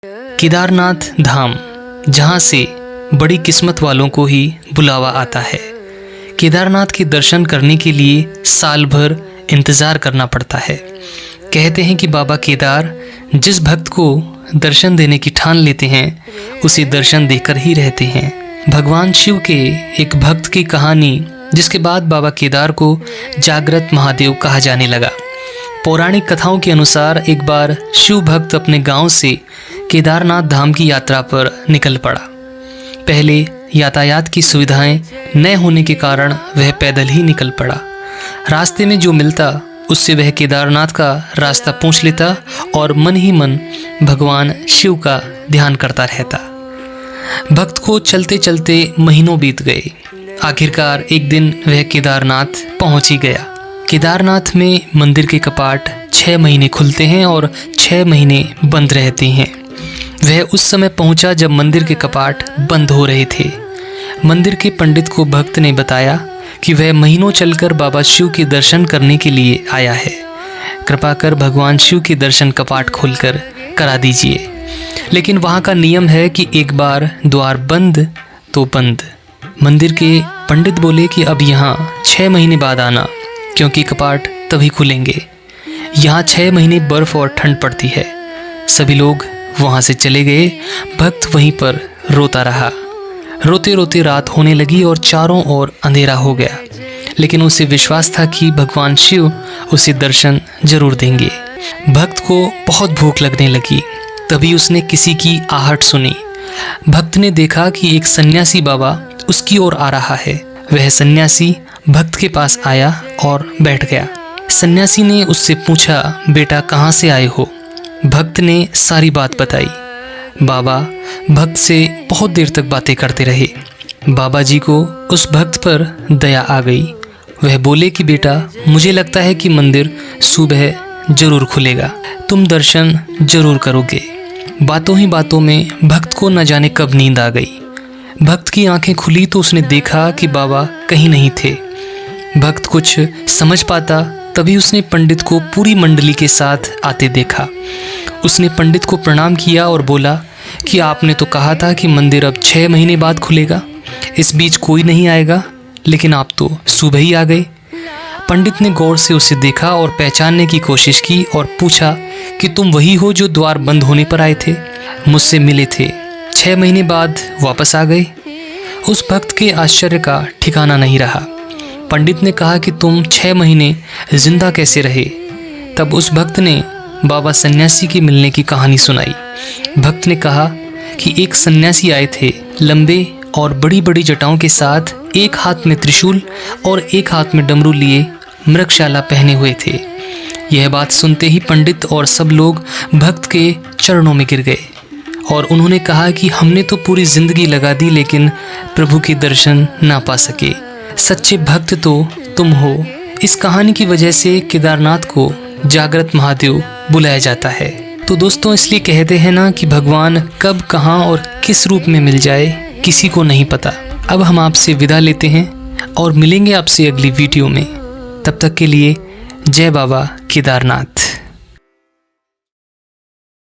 केदारनाथ धाम, जहाँ से बड़ी किस्मत वालों को ही बुलावा आता है। केदारनाथ के दर्शन करने के लिए साल भर इंतज़ार करना पड़ता है। कहते हैं कि बाबा केदार जिस भक्त को दर्शन देने की ठान लेते हैं उसे दर्शन देकर ही रहते हैं। भगवान शिव के एक भक्त की कहानी, जिसके बाद बाबा केदार को जागृत महादेव कहा जाने लगा। पौराणिक कथाओं के अनुसार एक बार शिव भक्त अपने गांव से केदारनाथ धाम की यात्रा पर निकल पड़ा। पहले यातायात की सुविधाएं न होने के कारण वह पैदल ही निकल पड़ा। रास्ते में जो मिलता उससे वह केदारनाथ का रास्ता पूछ लेता और मन ही मन भगवान शिव का ध्यान करता रहता। भक्त को चलते चलते महीनों बीत गए। आखिरकार एक दिन वह केदारनाथ पहुंच ही गया। केदारनाथ में मंदिर के कपाट 6 महीने खुलते हैं और 6 महीने बंद रहते हैं। वह उस समय पहुंचा जब मंदिर के कपाट बंद हो रहे थे। मंदिर के पंडित को भक्त ने बताया कि वह महीनों चलकर बाबा शिव के दर्शन करने के लिए आया है। कृपा कर भगवान शिव के दर्शन कपाट खोलकर करा दीजिए। लेकिन वहाँ का नियम है कि एक बार द्वार बंद तो बंद। मंदिर के पंडित बोले कि अब यहाँ 6 महीने बाद आना, क्योंकि कपाट तभी खुलेंगे। यहाँ 6 महीने बर्फ और ठंड पड़ती है। सभी लोग वहाँ से चले गए। भक्त वहीं पर रोता रहा। रोते रोते रात होने लगी और चारों ओर अंधेरा हो गया। लेकिन उसे विश्वास था कि भगवान शिव उसे दर्शन जरूर देंगे। भक्त को बहुत भूख लगने लगी। तभी उसने किसी की आहट सुनी। भक्त ने देखा कि एक सन्यासी बाबा उसकी ओर आ रहा है। वह सन्यासी भक्त के पास आया और बैठ गया। सन्यासी ने उससे पूछा, बेटा कहाँ से आए हो? भक्त ने सारी बात बताई। बाबा भक्त से बहुत देर तक बातें करते रहे। बाबा जी को उस भक्त पर दया आ गई। वह बोले कि बेटा, मुझे लगता है कि मंदिर सुबह जरूर खुलेगा, तुम दर्शन जरूर करोगे। बातों ही बातों में भक्त को न जाने कब नींद आ गई। भक्त की आंखें खुली तो उसने देखा कि बाबा कहीं नहीं थे। भक्त कुछ समझ पाता तभी उसने पंडित को पूरी मंडली के साथ आते देखा। उसने पंडित को प्रणाम किया और बोला कि आपने तो कहा था कि मंदिर अब 6 महीने बाद खुलेगा, इस बीच कोई नहीं आएगा, लेकिन आप तो सुबह ही आ गए। पंडित ने गौर से उसे देखा और पहचानने की कोशिश की और पूछा कि तुम वही हो जो द्वार बंद होने पर आए थे, मुझसे मिले थे, 6 महीने बाद वापस आ गए। उस भक्त के आश्चर्य का ठिकाना नहीं रहा। पंडित ने कहा कि तुम 6 महीने जिंदा कैसे रहे? तब उस भक्त ने बाबा सन्यासी की मिलने की कहानी सुनाई। भक्त ने कहा कि एक सन्यासी आए थे, लंबे और बड़ी बड़ी जटाओं के साथ, एक हाथ में त्रिशूल और एक हाथ में डमरू लिए मृगशाला पहने हुए थे। यह बात सुनते ही पंडित और सब लोग भक्त के चरणों में गिर गए और उन्होंने कहा कि हमने तो पूरी जिंदगी लगा दी लेकिन प्रभु के दर्शन ना पा सके। सच्चे भक्त तो तुम हो। इस कहानी की वजह से केदारनाथ को जागृत महादेव बुलाया जाता है। तो दोस्तों, इसलिए कहते हैं ना कि भगवान कब, कहाँ और किस रूप में मिल जाए किसी को नहीं पता। अब हम आपसे विदा लेते हैं और मिलेंगे आपसे अगली वीडियो में। तब तक के लिए जय बाबा केदारनाथ।